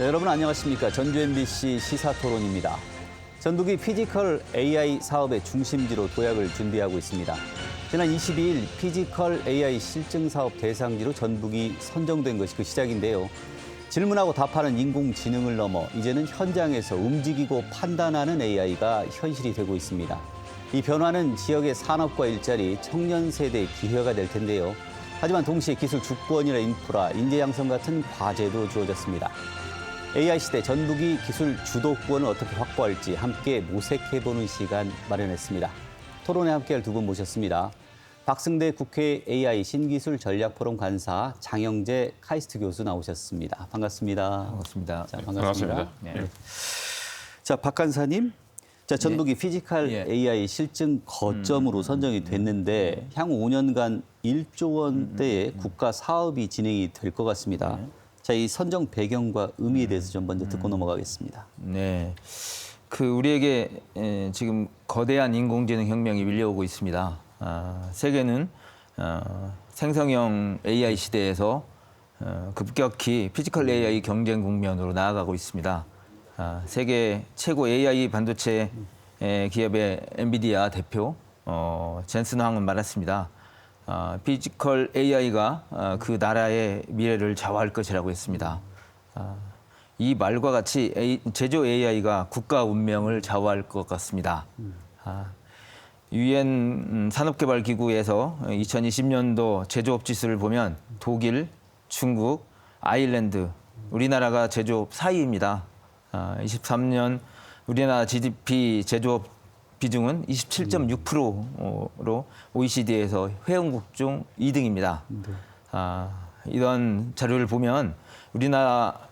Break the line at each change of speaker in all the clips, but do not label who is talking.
네, 여러분 안녕하십니까. 전주 MBC 시사토론입니다. 전북이 피지컬 AI 사업의 중심지로 도약을 준비하고 있습니다. 지난 22일 피지컬 AI 실증사업 대상지로 전북이 선정된 것이 그 시작인데요. 질문하고 답하는 인공지능을 넘어 이제는 현장에서 움직이고 판단하는 AI가 현실이 되고 있습니다. 이 변화는 지역의 산업과 일자리, 청년 세대의 기회가 될 텐데요. 하지만 동시에 기술 주권이나 인프라, 인재 양성 같은 과제도 주어졌습니다. AI 시대 전북이 기술 주도권을 어떻게 확보할지 함께 모색해보는 시간 마련했습니다. 토론에 함께할 두 분 모셨습니다. 박승대 국회 AI 신기술 전략포럼 간사, 장영재 카이스트 교수 나오셨습니다. 반갑습니다.
반갑습니다.
자, 반갑습니다.
네.
자, 박 간사님. 자, 전북이 피지컬 AI 실증 거점으로 선정이 됐는데 향후 5년간 1조 원대의 국가 사업이 진행이 될 것 같습니다. 자, 이 선정 배경과 의미에 대해서 좀 먼저 듣고 넘어가겠습니다.
네. 우리에게 지금 거대한 인공지능 혁명이 밀려오고 있습니다. 세계는 생성형 AI 시대에서 급격히 피지컬 AI 경쟁 국면으로 나아가고 있습니다. 세계 최고 AI 반도체 기업의 엔비디아 대표 젠슨 황은 말했습니다. 피지컬 AI가 그 나라의 미래를 좌우할 것이라고 했습니다. 이 말과 같이 제조 AI가 국가 운명을 좌우할 것 같습니다. 유엔 산업개발기구에서 2020년도 제조업 지수를 보면 독일, 중국, 아일랜드, 우리나라가 제조업 4위입니다. 23년 우리나라 GDP 제조업 비중은 27.6%로 OECD에서 회원국 중 2등입니다. 이런 자료를 보면 우리나라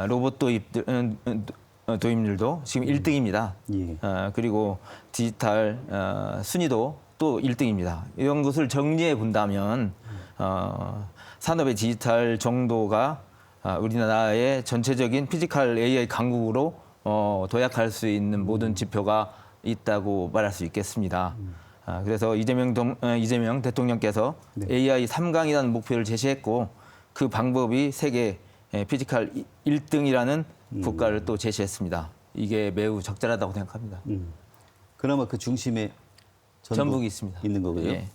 로봇 도입률도 지금 1등입니다. 그리고 디지털 순위도 또 1등입니다. 이런 것을 정리해 본다면 산업의 디지털 정도가 우리나라의 전체적인 피지컬 AI 강국으로 도약할 수 있는 모든 지표가 있다고 말할 수 있겠습니다. 그래서 이재명 대통령께서 AI 3강이라는 목표를 제시했고 그 방법이 세계 피지컬 1등이라는 국가를 또 제시했습니다. 이게 매우 적절하다고 생각합니다.
그나마 그 중심에
전북이 있습니다.
있는 거고요.
예.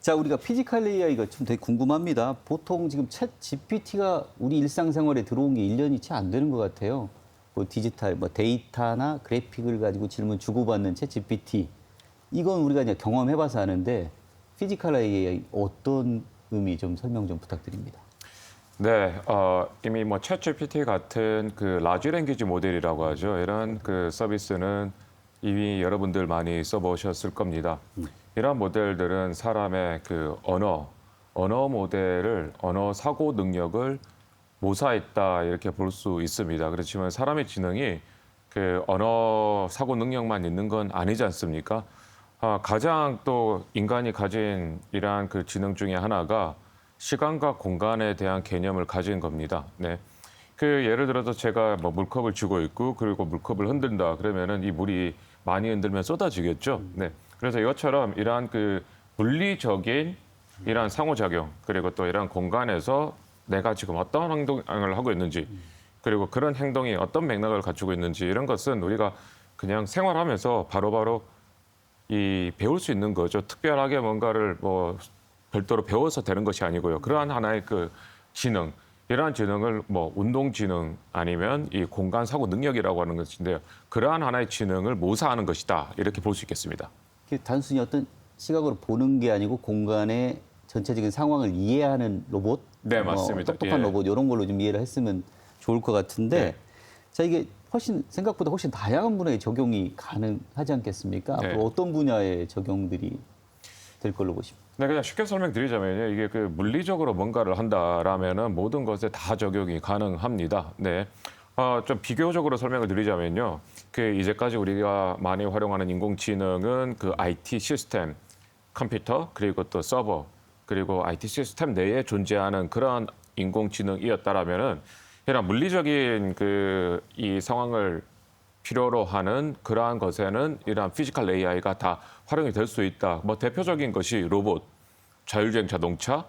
자, 우리가 피지컬 AI가 좀 되게 궁금합니다. 보통 지금 챗 GPT가 우리 일상생활에 들어온 게 1년이 채 안 되는 것 같아요. 뭐 디지털, 데이터나 그래픽을 가지고 질문 주고받는 챗 GPT. 이건 우리가 그냥 경험해봐서 아는데 피지컬 AI 어떤 의미 좀 설명 좀 부탁드립니다.
네, 이미 챗GPT 같은 그 라지 랭귀지 모델이라고 하죠. 이런 그 서비스는 이미 여러분들 많이 써보셨을 겁니다. 이런 모델들은 사람의 그 언어 모델을, 언어 사고 능력을 모사했다 이렇게 볼 수 있습니다. 그렇지만 사람의 지능이 그 언어 사고 능력만 있는 건 아니지 않습니까? 가장 또 인간이 가진 이러한 그 지능 중에 하나가 시간과 공간에 대한 개념을 가진 겁니다. 네. 그 예를 들어서 제가 물컵을 쥐고 있고 그리고 물컵을 흔든다 그러면은 이 물이 많이 흔들면 쏟아지겠죠. 네. 그래서 이것처럼 이러한 그 물리적인 이러한 상호작용 그리고 또 이러한 공간에서 내가 지금 어떤 행동을 하고 있는지 그리고 그런 행동이 어떤 맥락을 갖추고 있는지 이런 것은 우리가 그냥 생활하면서 바로바로 배울 수 있는 거죠. 특별하게 뭔가를 별도로 배워서 되는 것이 아니고요. 그러한 하나의 그 지능, 이러한 지능을 운동지능 아니면 이 공간 사고 능력이라고 하는 것인데요. 그러한 하나의 지능을 모사하는 것이다. 이렇게 볼 수 있겠습니다.
단순히 어떤 시각으로 보는 게 아니고 공간의 전체적인 상황을 이해하는 로봇?
네, 맞습니다.
똑똑한 로봇 이런 걸로 좀 이해를 했으면 좋을 것 같은데
네.
자, 이게 생각보다 훨씬 다양한 분야에 적용이 가능하지 않겠습니까?
네.
앞으로 어떤 분야의 적용들이 될 걸로 보십니까?
네, 그냥 쉽게 설명드리자면요. 이게 그 물리적으로 뭔가를 한다라면은 모든 것에 다 적용이 가능합니다. 네. 좀 비교적으로 설명을 드리자면요. 그 이제까지 우리가 많이 활용하는 인공지능은 그 IT 시스템, 컴퓨터, 그리고 또 서버, 그리고 IT 시스템 내에 존재하는 그런 인공지능이었다라면은 이런 물리적인 이 상황을 필요로 하는 그러한 것에는 이러한 피지컬 AI가 다 활용이 될 수 있다. 대표적인 것이 로봇, 자율주행 자동차,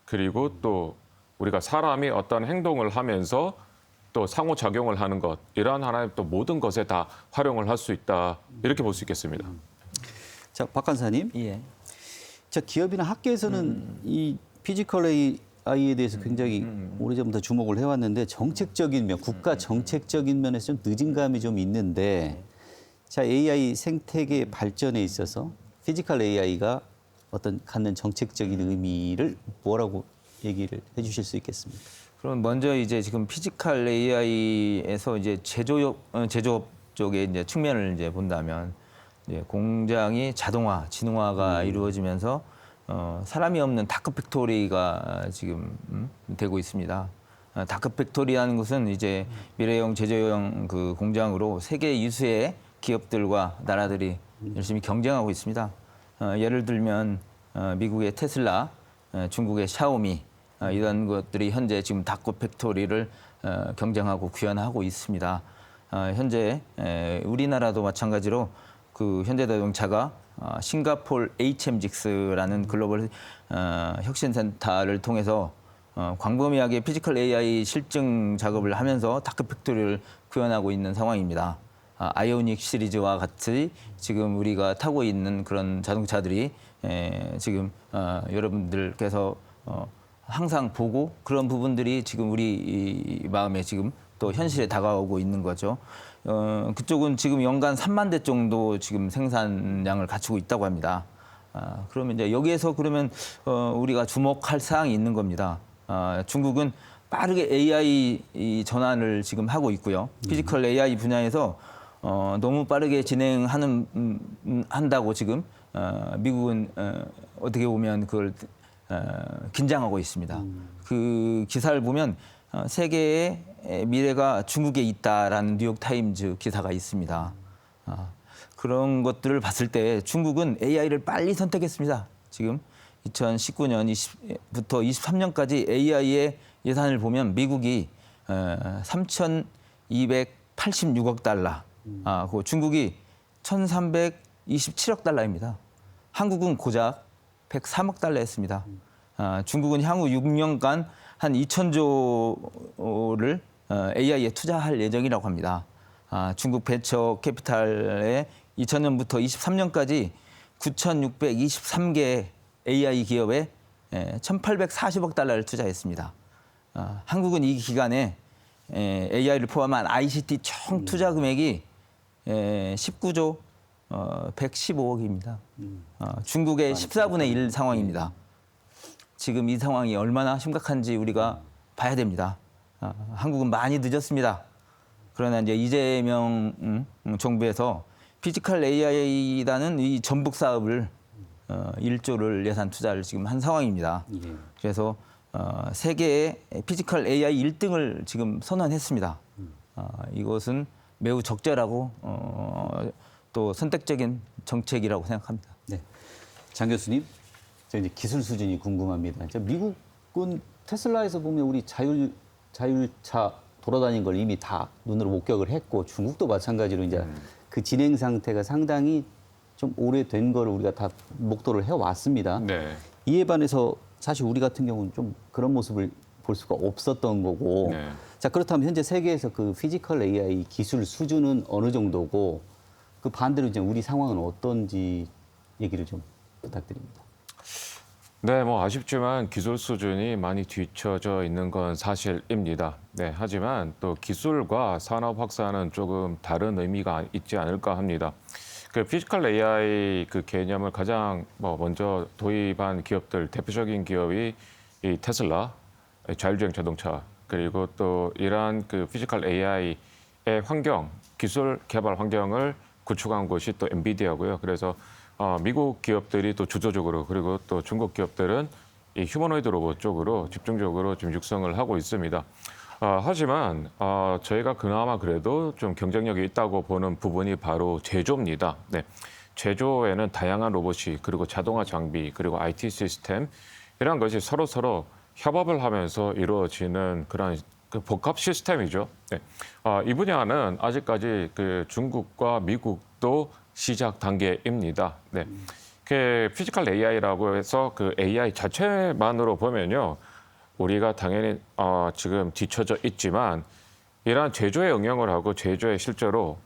그리고 또 우리가 사람이 어떤 행동을 하면서 또 상호작용을 하는 것, 이러한 하나의 또 모든 것에 다 활용을 할 수 있다, 이렇게 볼 수 있겠습니다.
자, 박 간사님.
예.
자, 기업이나 학계에서는 이 피지컬 AI에 대해서 굉장히 오래전부터 주목을 해왔는데 정책적인 면, 국가 정책적인 면에서 좀 늦은 감이 좀 있는데 자, AI 생태계 발전에 있어서 피지컬 AI가 어떤 갖는 정책적인 의미를 뭐라고 얘기를 해주실 수 있겠습니까?
그럼 먼저 이제 지금 피지컬 AI에서 이제 제조업 쪽의 이제 측면을 이제 본다면 이제 공장이 자동화, 지능화가 이루어지면서 사람이 없는 다크 팩토리가 지금 되고 있습니다. 다크 팩토리라는 것은 이제 미래형 제조형 그 공장으로 세계 유수의 기업들과 나라들이 열심히 경쟁하고 있습니다. 예를 들면 미국의 테슬라, 중국의 샤오미 이런 것들이 현재 지금 다크 팩토리를 경쟁하고 구현하고 있습니다. 현재 우리나라도 마찬가지로 그 현대자동차가 싱가폴 HMGX라는 글로벌 혁신센터를 통해서 광범위하게 피지컬 AI 실증 작업을 하면서 다크 팩토리를 구현하고 있는 상황입니다. 아이오닉 시리즈와 같이 지금 우리가 타고 있는 그런 자동차들이 지금 여러분들께서 항상 보고 그런 부분들이 지금 우리 마음에 지금 또 현실에 다가오고 있는 거죠. 그쪽은 지금 연간 3만 대 정도 지금 생산량을 갖추고 있다고 합니다. 그러면 이제 여기에서 그러면 우리가 주목할 사항이 있는 겁니다. 중국은 빠르게 AI 전환을 지금 하고 있고요. 피지컬 AI 분야에서 너무 빠르게 한다고 지금 미국은 어떻게 보면 그걸 긴장하고 있습니다. 그 기사를 보면 세계의 미래가 중국에 있다라는 뉴욕 타임즈 기사가 있습니다. 그런 것들을 봤을 때 중국은 AI를 빨리 선택했습니다. 지금 2019년부터 23년까지 AI의 예산을 보면 미국이 3,286억 달러, 그 중국이 1,327억 달러입니다. 한국은 고작 103억 달러였습니다. 중국은 향후 6년간 한 2,000조를 AI에 투자할 예정이라고 합니다. 중국 벤처 캐피탈에 2000년부터 23년까지 9,623개 AI 기업에 1,840억 달러를 투자했습니다. 한국은 이 기간에 AI를 포함한 ICT 총 투자 금액이 19조 115억입니다. 중국의 14분의 1 상황입니다. 지금 이 상황이 얼마나 심각한지 우리가 봐야 됩니다. 한국은 많이 늦었습니다. 그러나 이제 이재명 정부에서 피지컬 AI라는 이 전북 사업을 1조를 예산 투자를 지금 한 상황입니다.
예.
그래서 세계의 피지컬 AI 1등을 지금 선언했습니다. 이것은 매우 적절하고 또 선택적인 정책이라고 생각합니다.
네. 장 교수님, 저 이제 기술 수준이 궁금합니다. 미국은 테슬라에서 보면 우리 자율차 돌아다닌 걸 이미 다 눈으로 목격을 했고 중국도 마찬가지로 이제 그 진행 상태가 상당히 좀 오래된 거를 우리가 다 목도를 해왔습니다.
네.
이에 반해서 사실 우리 같은 경우는 좀 그런 모습을 볼 수가 없었던 거고.
네.
자, 그렇다면 현재 세계에서 그 피지컬 AI 기술 수준은 어느 정도고 그 반대로 이제 우리 상황은 어떤지 얘기를 좀 부탁드립니다.
네, 뭐 아쉽지만 기술 수준이 많이 뒤처져 있는 건 사실입니다. 네, 하지만 또 기술과 산업 확산은 조금 다른 의미가 있지 않을까 합니다. 그 피지컬 AI 그 개념을 가장 먼저 도입한 기업들, 대표적인 기업이 이 테슬라, 자율주행 자동차, 그리고 또 이러한 그 피지컬 AI의 환경, 기술 개발 환경을 구축한 곳이 또 엔비디아고요. 그래서 미국 기업들이 또 주도적으로, 그리고 또 중국 기업들은 이 휴머노이드 로봇 쪽으로 집중적으로 지금 육성을 하고 있습니다. 하지만 저희가 그나마 그래도 좀 경쟁력이 있다고 보는 부분이 바로 제조입니다. 네. 제조에는 다양한 로봇이, 그리고 자동화 장비, 그리고 IT 시스템 이런 것이 서로 협업을 하면서 이루어지는 그런 그 복합 시스템이죠. 네. 이 분야는 아직까지 그 중국과 미국도 시작 단계입니다. 네. 그 피지컬 AI라고 해서 그 AI 자체만으로 보면요, 우리가 당연히 지금 뒤처져 있지만 이러한 제조에 응용을 하고 제조에 실제로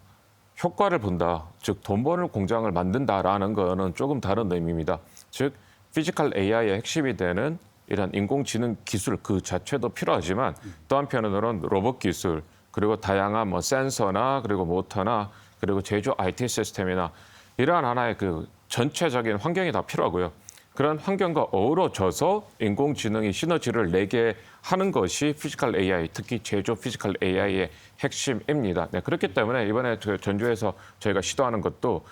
효과를 본다, 즉 돈 버는 공장을 만든다라는 거는 조금 다른 의미입니다. 즉 피지컬 AI의 핵심이 되는 이런 인공지능 기술 그 자체도 필요하지만 또 한편으로는 로봇 기술 그리고 다양한 뭐 센서나 그리고 모터나 그리고 제조 IT 시스템이나 이러한 하나의 그 전체적인 환경이 다 필요하고요. 그런 환경과 어우러져서 인공지능이 시너지를 내게 하는 것이 피지컬 AI, 특히 제조 피지컬 AI의 핵심입니다. 네, 그렇기 때문에 이번에 전주에서 저희가 시도하는 것도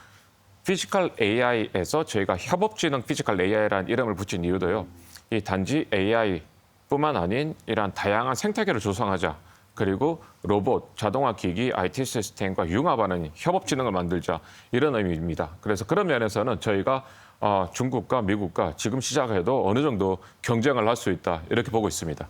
피지컬 AI에서 저희가 협업지능 피지컬 AI라는 이름을 붙인 이유도요. 이 단지 AI뿐만 아닌 이러한 다양한 생태계를 조성하자. 그리고 로봇, 자동화 기기, IT 시스템과 융합하는 협업지능을 만들자. 이런 의미입니다. 그래서 그런 면에서는 저희가 중국과 미국과 지금 시작해도 어느 정도 경쟁을 할 수 있다. 이렇게 보고 있습니다.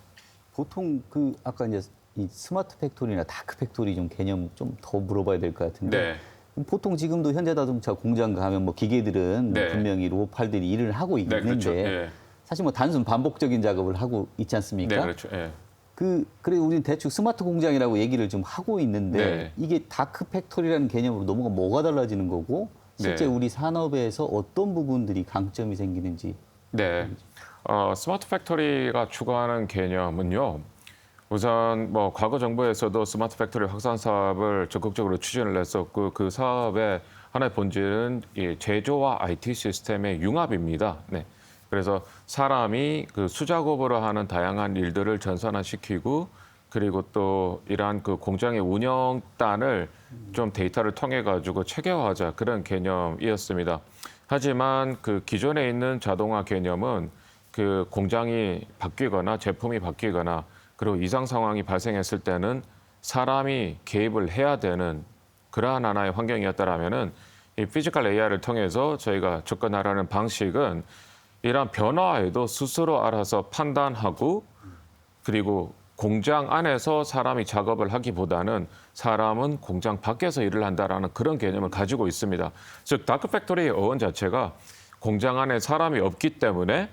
보통 그 아까 이제 이 스마트 팩토리나 다크 팩토리 좀 개념 좀 더 물어봐야 될 것 같은데.
네.
보통 지금도 현대자동차 공장 가면 뭐 기계들은
네.
분명히 로봇팔들이 일을 하고
네,
있는데
그렇죠. 예.
사실 뭐 단순 반복적인 작업을 하고 있지 않습니까?
네, 그렇죠. 예.
그래도 우리는 대충 스마트 공장이라고 얘기를 좀 하고 있는데
네.
이게 다크 팩토리라는 개념으로 뭐가 달라지는 거고 실제
네.
우리 산업에서 어떤 부분들이 강점이 생기는지.
네. 스마트 팩토리가 추구하는 개념은요. 우선 뭐 과거 정부에서도 스마트 팩토리 확산 사업을 적극적으로 추진을 했었고 그 사업의 하나의 본질은 이 제조와 IT 시스템의 융합입니다. 네. 그래서 사람이 그 수작업으로 하는 다양한 일들을 전산화시키고 그리고 또 이러한 그 공장의 운영단을 좀 데이터를 통해 가지고 체계화하자 그런 개념이었습니다. 하지만 그 기존에 있는 자동화 개념은 그 공장이 바뀌거나 제품이 바뀌거나 그리고 이상 상황이 발생했을 때는 사람이 개입을 해야 되는 그러한 하나의 환경이었다라면은 이 피지컬 AI를 통해서 저희가 접근하라는 방식은 이러한 변화에도 스스로 알아서 판단하고 그리고 공장 안에서 사람이 작업을 하기보다는 사람은 공장 밖에서 일을 한다라는 그런 개념을 가지고 있습니다. 즉 다크 팩토리의 어원 자체가 공장 안에 사람이 없기 때문에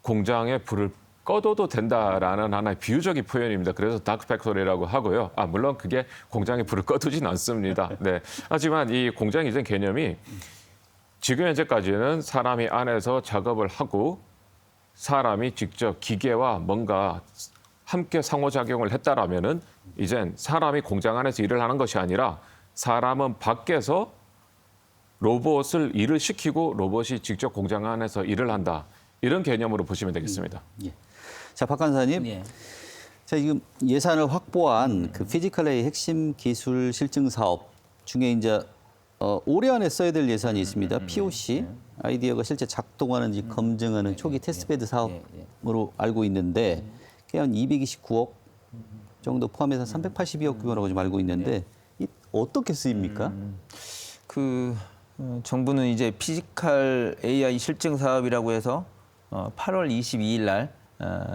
공장에 불을 꺼둬도 된다라는 하나의 비유적인 표현입니다. 그래서 다크 팩토리라고 하고요. 물론 그게 공장에 불을 꺼두진 않습니다. 네. 하지만 이 공장 이전 개념이 지금 현재까지는 사람이 안에서 작업을 하고 사람이 직접 기계와 뭔가 함께 상호작용을 했다라면은 이젠 사람이 공장 안에서 일을 하는 것이 아니라 사람은 밖에서 로봇을 일을 시키고 로봇이 직접 공장 안에서 일을 한다. 이런 개념으로 보시면 되겠습니다.
예. 자, 박 간사님.
예.
자, 지금 예산을 확보한 그 피지컬 AI 핵심 기술 실증 사업 중에 이제 올해 안에 써야 될 예산이 있습니다. POC 아이디어가 실제 작동하는지 검증하는 초기 테스트베드 사업으로 알고 있는데 그게 한 229억 정도 포함해서 382억 규모라고 좀 알고 있는데 이 어떻게 쓰입니까?
정부는 이제 피지컬 AI 실증 사업이라고 해서 8월 22일 날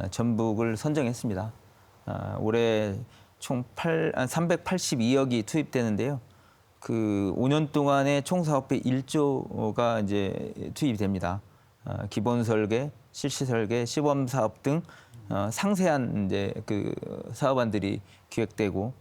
전북을 선정했습니다. 올해 총 382억이 투입되는데요. 그 5년 동안의 총 사업비 1조가 이제 투입이 됩니다. 기본 설계, 실시 설계, 시범 사업 등 상세한 이제 그 사업안들이 기획되고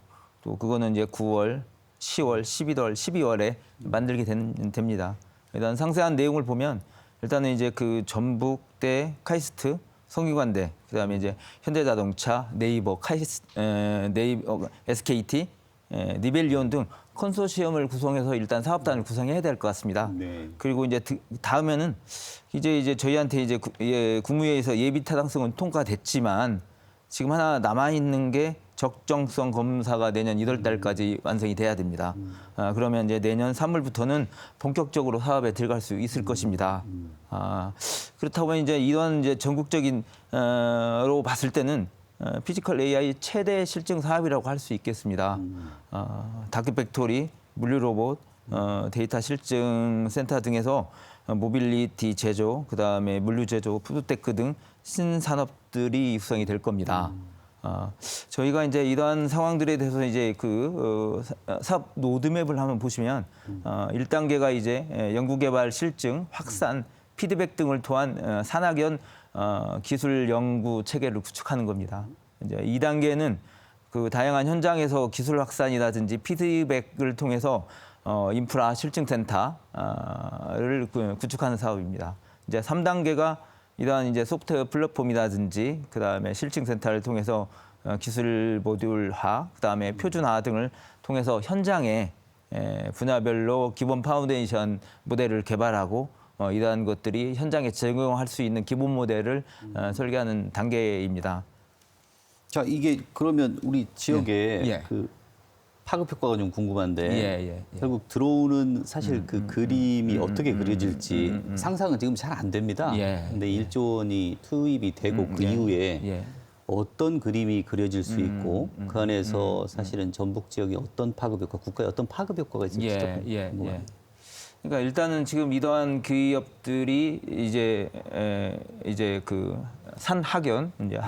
또 그거는 이제 9월, 10월, 11월, 12월에 만들게 됩니다. 일단 상세한 내용을 보면 일단은 이제 그 전북대, 카이스트, 성균관대, 그다음에 이제 현대자동차, 네이버, SKT, 니벨리온 등 컨소시엄을 구성해서 일단 사업단을 구성해야 될 것 같습니다.
네.
그리고 이제 다음에는 이제 저희한테 이제 국무회의에서 예비 타당성은 통과됐지만 지금 하나 남아 있는 게 적정성 검사가 내년 1월 달까지 완성이 돼야 됩니다. 그러면 이제 내년 3월부터는 본격적으로 사업에 들어갈 수 있을 것입니다. 그렇다고 이제 이런 이제 전국적인 로 봤을 때는 피지컬 AI 최대 실증 사업이라고 할 수 있겠습니다. 다크 팩토리, 물류 로봇, 데이터 실증 센터 등에서 모빌리티 제조, 그다음에 물류 제조, 푸드테크 등 신산업들이 구성이 될 겁니다. 저희가 이제 이러한 상황들에 대해서 이제 그 사업 로드맵을 한번 보시면 1단계가 이제 연구개발 실증, 확산, 피드백 등을 통한 산학연 기술 연구 체계를 구축하는 겁니다. 이제 2단계는 그 다양한 현장에서 기술 확산이라든지 피드백을 통해서 인프라 실증센터를 구축하는 사업입니다. 이제 3단계가 이러한 이제 소프트웨어 플랫폼이라든지 그다음에 실증센터를 통해서 기술 모듈화, 그다음에 표준화 등을 통해서 현장에 분야별로 기본 파운데이션 모델을 개발하고 이러한 것들이 현장에 적용할 수 있는 기본 모델을 설계하는 단계입니다.
자, 이게 그러면 우리 지역에
예.
그 파급 효과가 좀 궁금한데
예.
결국 들어오는 사실 그 그림이 어떻게 그려질지 상상은 지금 잘 안 됩니다.
예.
근데 1조 원이 투입이 되고 그 이후에
예.
어떤 그림이 그려질 수 있고 그 안에서 사실은 전북 지역에 어떤 파급 효과, 국가에 어떤 파급 효과가 있을지 좀 궁금합니다.
그러니까 일단은 지금 이러한 기업들이 이제 그 산학연 이제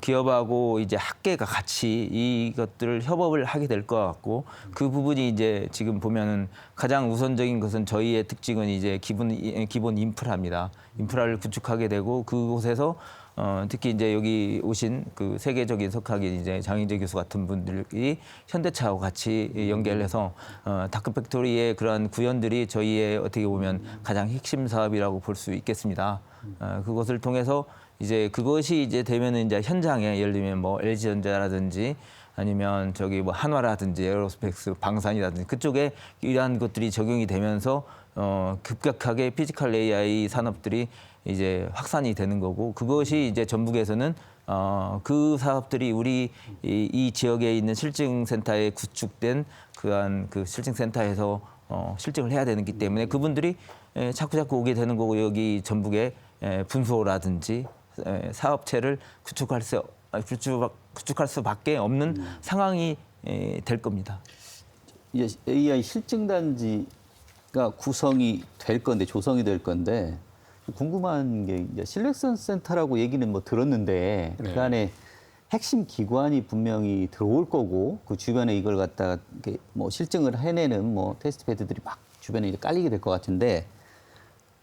기업하고 이제 학계가 같이 이것들을 협업을 하게 될 것 같고 그 부분이 이제 지금 보면은 가장 우선적인 것은 저희의 특징은 이제 기본 인프라입니다. 인프라를 구축하게 되고 그곳에서 특히 이제 여기 오신 그 세계적인 석학인 이제 장인재 교수 같은 분들이 현대차하고 같이 연결해서 다크팩토리의 그러한 구현들이 저희의 어떻게 보면 가장 핵심 사업이라고 볼 수 있겠습니다. 그것을 통해서 이제 그것이 이제 되면은 이제 현장에 예를 들면 뭐 LG전자라든지 아니면 저기 뭐 한화라든지 에어로스페이스 방산이라든지 그쪽에 이러한 것들이 적용이 되면서 급격하게 피지컬 AI 산업들이 이제 확산이 되는 거고 그것이 이제 전북에서는 그 사업들이 우리 이 지역에 있는 실증센터에 구축된 그한 그 실증센터에서 실증을 해야 되기 때문에 그분들이 자꾸 오게 되는 거고 여기 전북에 분소라든지 사업체를 구축할 수밖에 없는 상황이 될 겁니다.
이제 AI 실증단지가 구성이 될 건데 조성이 될 건데 궁금한 게 이제 실렉션 센터라고 얘기는 뭐 들었는데 그 안에 핵심 기관이 분명히 들어올 거고 그 주변에 이걸 갖다가 이렇게 뭐 실증을 해내는 뭐 테스트 패드들이 막 주변에 이제 깔리게 될 것 같은데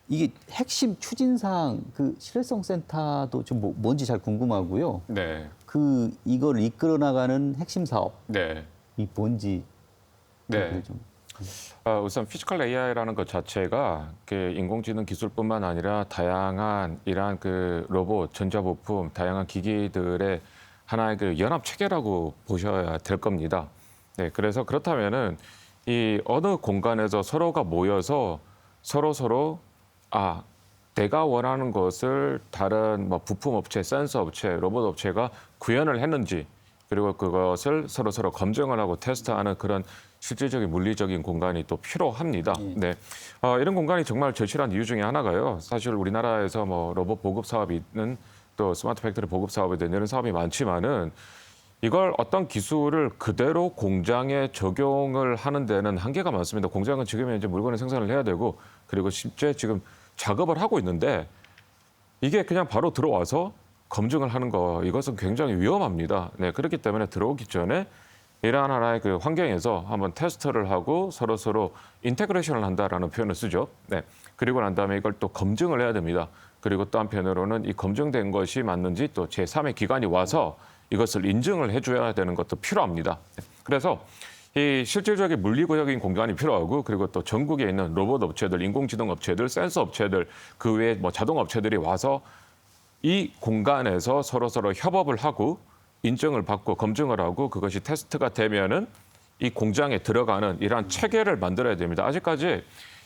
이게 핵심 추진사항 그 실외성 센터도 좀 뭔지 잘 궁금하고요.
네.
그 이걸 이끌어 나가는 핵심 사업
네.
이 뭔지
네.
좀.
우선 피지컬 AI라는 것 자체가 인공지능 기술뿐만 아니라 다양한 이러한 그 로봇, 전자부품, 다양한 기기들의 하나의 그 연합 체계라고 보셔야 될 겁니다. 네, 그래서 그렇다면은 이 어느 공간에서 서로가 모여서 서로 내가 원하는 것을 다른 뭐 부품 업체, 센서 업체, 로봇 업체가 구현을 했는지 그리고 그것을 서로 검증을 하고 테스트하는 그런 실질적인 물리적인 공간이 또 필요합니다. 네, 이런 공간이 정말 절실한 이유 중에 하나가요. 사실 우리나라에서 뭐 로봇 보급 사업이 있는 또 스마트 팩토리 보급 사업에 대한 이런 사업이 많지만은 이걸 어떤 기술을 그대로 공장에 적용을 하는 데는 한계가 많습니다. 공장은 지금 이제 물건을 생산을 해야 되고 그리고 실제 지금 작업을 하고 있는데 이게 그냥 바로 들어와서 검증을 하는 거 이것은 굉장히 위험합니다. 네, 그렇기 때문에 들어오기 전에 이러한 하나의 그 환경에서 한번 테스트를 하고 서로 인테그레이션을 한다라는 표현을 쓰죠. 네, 그리고 난 다음에 이걸 또 검증을 해야 됩니다. 그리고 또 한편으로는 이 검증된 것이 맞는지 또 제3의 기관이 와서 이것을 인증을 해줘야 되는 것도 필요합니다. 그래서 이 실질적인 물리적인 공간이 필요하고 그리고 또 전국에 있는 로봇 업체들, 인공지능 업체들, 센서 업체들, 그 외에 뭐 자동 업체들이 와서 이 공간에서 서로 협업을 하고 인증을 받고 검증을 하고 그것이 테스트가 되면은 이 공장에 들어가는 이러한 체계를 만들어야 됩니다. 아직까지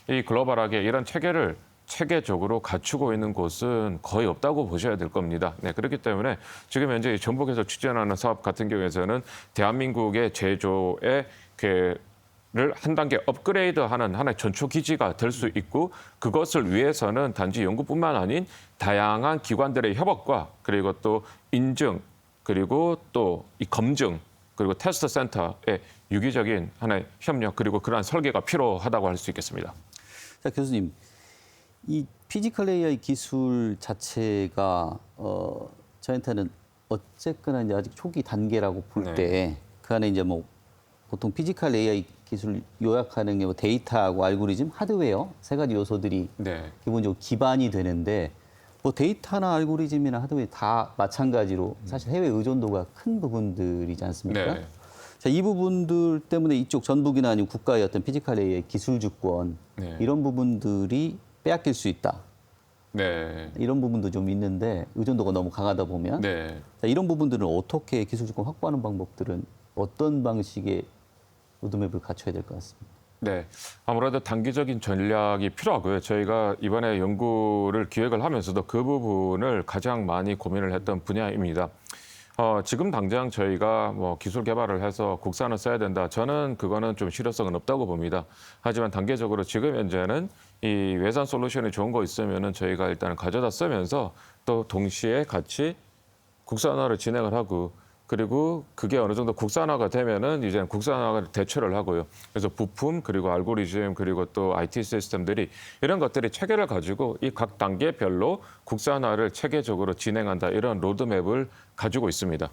이 글로벌하게 이런 체계를 체계적으로 갖추고 있는 곳은 거의 없다고 보셔야 될 겁니다. 네, 그렇기 때문에 지금 현재 전북에서 추진하는 사업 같은 경우에는 대한민국의 제조의 를 한 단계 업그레이드하는 하나의 전초 기지가 될 수 있고 그것을 위해서는 단지 연구뿐만 아닌 다양한 기관들의 협업과 그리고 또 인증 그리고 또 이 검증 그리고 테스트 센터의 유기적인 하나의 협력 그리고 그러한 설계가 필요하다고 할 수 있겠습니다.
자, 교수님. 이 피지컬 AI 기술 자체가 저한테는 어쨌거나 이제 아직 초기 단계라고 볼 때 그 안에 이제 뭐 보통 피지컬 AI 기술 요약하는 게 뭐 데이터하고 알고리즘, 하드웨어 세 가지 요소들이 기본적으로 기반이 되는데 뭐 데이터나 알고리즘이나 하드웨어 다 마찬가지로 사실 해외 의존도가 큰 부분들이지 않습니까?
네.
자, 이 부분들 때문에 이쪽 전북이나 아니면 국가의 어떤 피지컬 AI 기술 주권
네.
이런 부분들이 빼앗길 수 있다.
네.
이런 부분도 좀 있는데 의존도가 너무 강하다 보면
네.
자, 이런 부분들은 어떻게 기술 주권 확보하는 방법들은 어떤 방식의 로드맵을 갖춰야 될 것 같습니다.
네, 아무래도 단기적인 전략이 필요하고요. 저희가 이번에 연구를 기획을 하면서도 그 부분을 가장 많이 고민을 했던 분야입니다. 지금 당장 저희가 뭐 기술 개발을 해서 국산을 써야 된다. 저는 그거는 좀 실효성은 없다고 봅니다. 하지만 단계적으로 지금 현재는 이 외산 솔루션이 좋은 거 있으면은 저희가 일단은 가져다 쓰면서 또 동시에 같이 국산화를 진행을 하고 그리고 그게 어느 정도 국산화가 되면은 이제 국산화를 대체를 하고요. 그래서 부품 그리고 알고리즘 그리고 또 IT 시스템들이 이런 것들이 체계를 가지고 이 각 단계별로 국산화를 체계적으로 진행한다 이런 로드맵을 가지고 있습니다.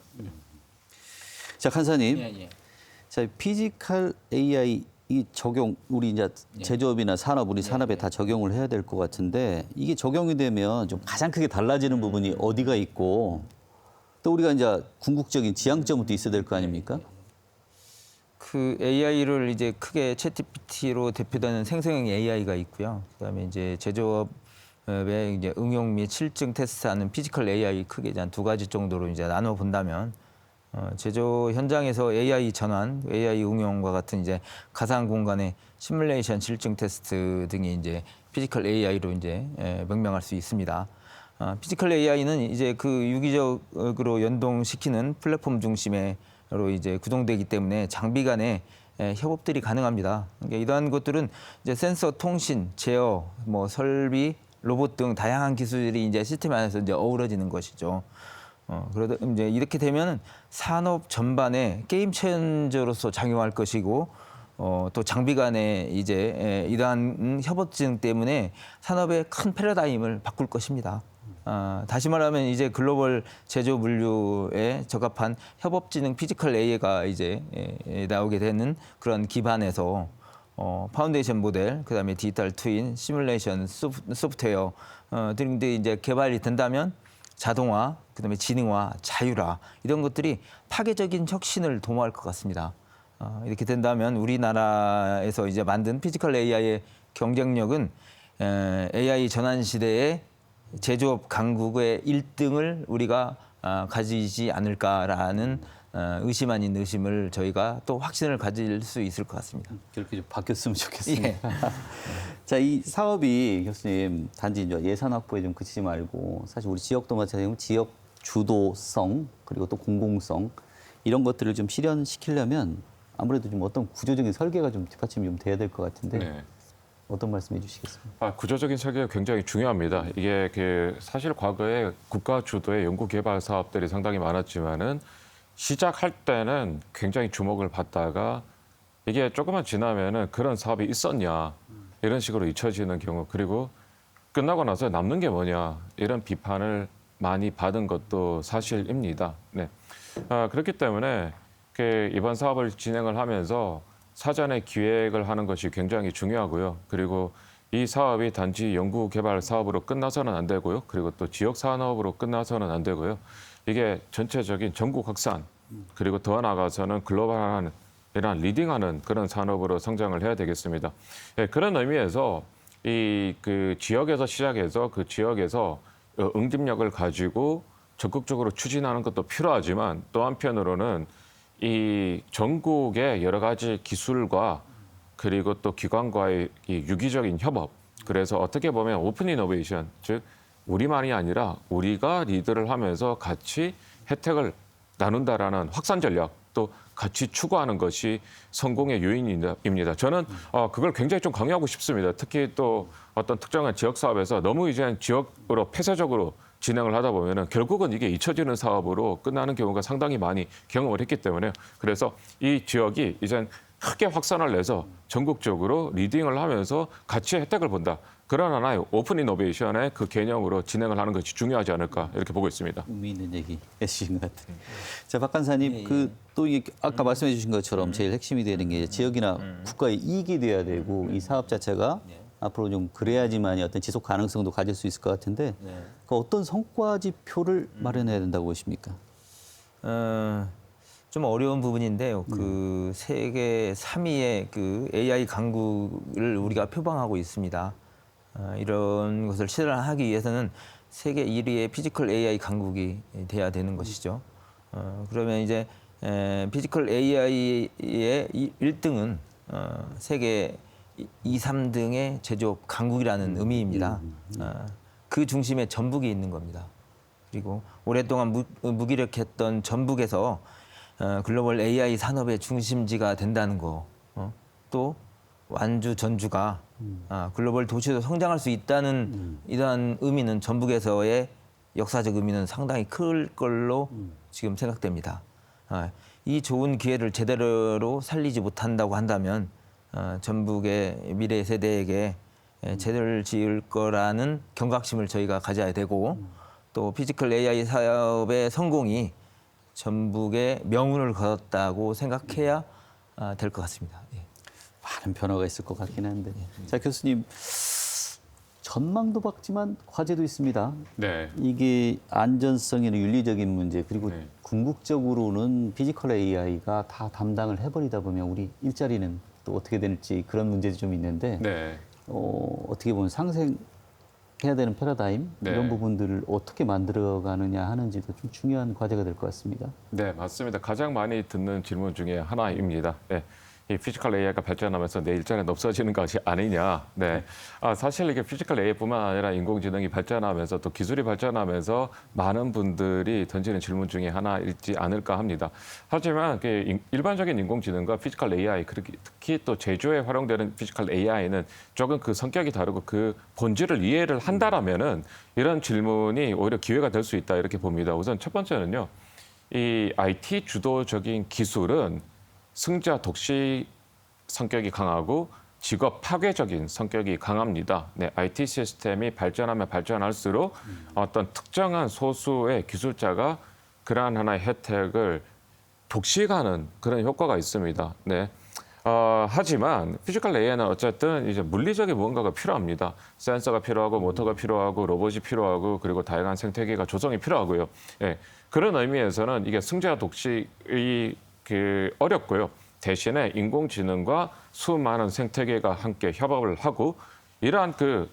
자, 칸사님.
예.
자, 피지컬 AI 이 적용 우리 이제 제조업이나 산업 우리 산업에 다 적용을 해야 될 것 같은데 이게 적용이 되면 좀 가장 크게 달라지는 부분이 어디가 있고 또 우리가 이제 궁극적인 지향점은 또 있어야 될 거 아닙니까?
그 AI를 이제 크게 챗GPT로 대표되는 생성형 AI가 있고요. 그다음에 이제 제조업에 이제 응용 및 실증 테스트하는 피지컬 AI 크게 이제 한 두 가지 정도로 이제 나눠 본다면 제조 현장에서 AI 전환, AI 응용과 같은 이제 가상 공간의 시뮬레이션 실증 테스트 등이 이제 피지컬 AI로 이제 명명할 수 있습니다. 피지컬 AI는 이제 그 유기적으로 연동시키는 플랫폼 중심으로 이제 구동되기 때문에 장비 간의 협업들이 가능합니다. 그러니까 이러한 것들은 이제 센서, 통신, 제어, 뭐 설비, 로봇 등 다양한 기술이 이제 시스템 안에서 이제 어우러지는 것이죠. 그러다 이제 이렇게 되면 산업 전반에 게임 체인저로서 작용할 것이고 또 장비 간의 이제 이러한 협업증 때문에 산업의 큰 패러다임을 바꿀 것입니다. 다시 말하면 이제 글로벌 제조 물류에 적합한 협업지능 피지컬 AI가 이제 나오게 되는 그런 기반에서 파운데이션 모델, 그다음에 디지털 트윈, 시뮬레이션 소프트웨어 등들이 이제 개발이 된다면 자동화, 그다음에 지능화, 자율화 이런 것들이 파괴적인 혁신을 도모할 것 같습니다. 이렇게 된다면 우리나라에서 이제 만든 피지컬 AI의 경쟁력은 AI 전환 시대의 제조업 강국의 1등을 우리가 가지지 않을까라는 의심 아닌 의심을 저희가 또 확신을 가질 수 있을 것 같습니다.
그렇게 좀 바뀌었으면 좋겠습니다.
예.
자, 이 사업이 교수님 단지 이제 예산 확보에 좀 그치지 말고 사실 우리 지역도 마찬가지로 지역 주도성 그리고 또 공공성 이런 것들을 좀 실현시키려면 아무래도 좀 어떤 구조적인 설계가 좀 뒷받침이 좀 돼야 될 것 같은데
네.
어떤 말씀해 주시겠습니까?
구조적인 설계가 굉장히 중요합니다. 이게 사실 과거에 국가 주도의 연구 개발 사업들이 상당히 많았지만은 시작할 때는 굉장히 주목을 받다가 이게 조금만 지나면은 그런 사업이 있었냐 이런 식으로 잊혀지는 경우 그리고 끝나고 나서 남는 게 뭐냐 이런 비판을 많이 받은 것도 사실입니다. 네. 그렇기 때문에 이번 사업을 진행을 하면서 사전에 기획을 하는 것이 굉장히 중요하고요. 그리고 이 사업이 단지 연구 개발 사업으로 끝나서는 안 되고요. 그리고 또 지역 산업으로 끝나서는 안 되고요. 이게 전체적인 전국 확산 그리고 더 나아가서는 글로벌한 이런 리딩하는 그런 산업으로 성장을 해야 되겠습니다. 예, 그런 의미에서 이 지역에서 시작해서 그 지역에서 응집력을 가지고 적극적으로 추진하는 것도 필요하지만 또 한편으로는 이 전국의 여러 가지 기술과 그리고 또 기관과의 이 유기적인 협업 그래서 어떻게 보면 오픈 이노베이션 즉 우리만이 아니라 우리가 리드를 하면서 같이 혜택을 나눈다라는 확산 전략 또 같이 추구하는 것이 성공의 요인입니다. 저는 그걸 굉장히 좀 강요하고 싶습니다. 특히 또 어떤 특정한 지역 사업에서 너무 이제 지역으로 폐쇄적으로 진행을 하다 보면은 결국은 이게 잊혀지는 사업으로 끝나는 경우가 상당히 많이 경험을 했기 때문에 그래서 이 지역이 이제 크게 확산을 내서 전국적으로 리딩을 하면서 같이 혜택을 본다. 그런 하나의 오픈 이노베이션의 그 개념으로 진행을 하는 것이 중요하지 않을까 이렇게 보고 있습니다.
의미 있는 얘기 해주신 것 같아요. 자, 박 간사님, 또 아까 말씀해 주신 것처럼 제일 핵심이 되는 게 지역이나 국가의 이익이 돼야 되고 이 사업 자체가 앞으로 좀 그래야지만이 어떤 지속 가능성도 가질 수 있을 것 같은데 그 어떤 성과 지표를 마련해야 된다고 보십니까?
좀 어려운 부분인데요. 그 세계 3위의 그 AI 강국을 우리가 표방하고 있습니다. 이런 것을 실현하기 위해서는 세계 1위의 피지컬 AI 강국이 돼야 되는 것이죠. 그러면 이제 피지컬 AI의 1등은 세계 2, 3등의 제조업 강국이라는 의미입니다. 그 중심에 전북이 있는 겁니다. 그리고 오랫동안 무기력했던 전북에서 글로벌 AI 산업의 중심지가 된다는 거, 또 완주, 전주가 글로벌 도시로 성장할 수 있다는 이러한 의미는 전북에서의 역사적 의미는 상당히 클 걸로 지금 생각됩니다. 이 좋은 기회를 제대로 살리지 못한다고 한다면 전북의 미래 세대에게 죄를 지을 거라는 경각심을 저희가 가져야 되고 또 피지컬 AI 사업의 성공이 전북의 명운을 걸었다고 생각해야 될 것 같습니다. 예.
많은 변화가 있을 것 같긴 한데. 자, 교수님, 전망도 밝지만 과제도 있습니다.
네.
이게 안전성이나 윤리적인 문제 그리고
네.
궁극적으로는 피지컬 AI가 다 담당을 해버리다 보면 우리 일자리는 또 어떻게 될지 그런 문제도 좀 있는데
네.
어떻게 보면 상생해야 되는 패러다임
네.
이런 부분들을 어떻게 만들어가느냐 하는지도 좀 중요한 과제가 될 것 같습니다.
네, 맞습니다. 가장 많이 듣는 질문 중에 하나입니다. 네. 이 피지컬 AI가 발전하면서 내 일자리는 없어지는 것이 아니냐. 네. 사실 이게 피지컬 AI뿐만 아니라 인공지능이 발전하면서 또 기술이 발전하면서 많은 분들이 던지는 질문 중에 하나일지 않을까 합니다. 하지만 일반적인 인공지능과 피지컬 AI, 특히 또 제조에 활용되는 피지컬 AI는 조금 그 성격이 다르고 그 본질을 이해를 한다라면은 이런 질문이 오히려 기회가 될 수 있다 이렇게 봅니다. 우선 첫 번째는요. 이 IT 주도적인 기술은 승자 독식 성격이 강하고 직업 파괴적인 성격이 강합니다. 네, IT 시스템이 발전하면 발전할수록 어떤 특정한 소수의 기술자가 그러한 하나의 혜택을 독식하는 그런 효과가 있습니다. 네. 하지만 피지컬 AI는 어쨌든 이제 물리적인 무언가가 필요합니다. 센서가 필요하고 모터가 필요하고 로봇이 필요하고 그리고 다양한 생태계가 조성이 필요하고요. 예, 그런 의미에서는 이게 승자 독식이 어렵고요. 대신에 인공지능과 수많은 생태계가 함께 협업을 하고 이러한 그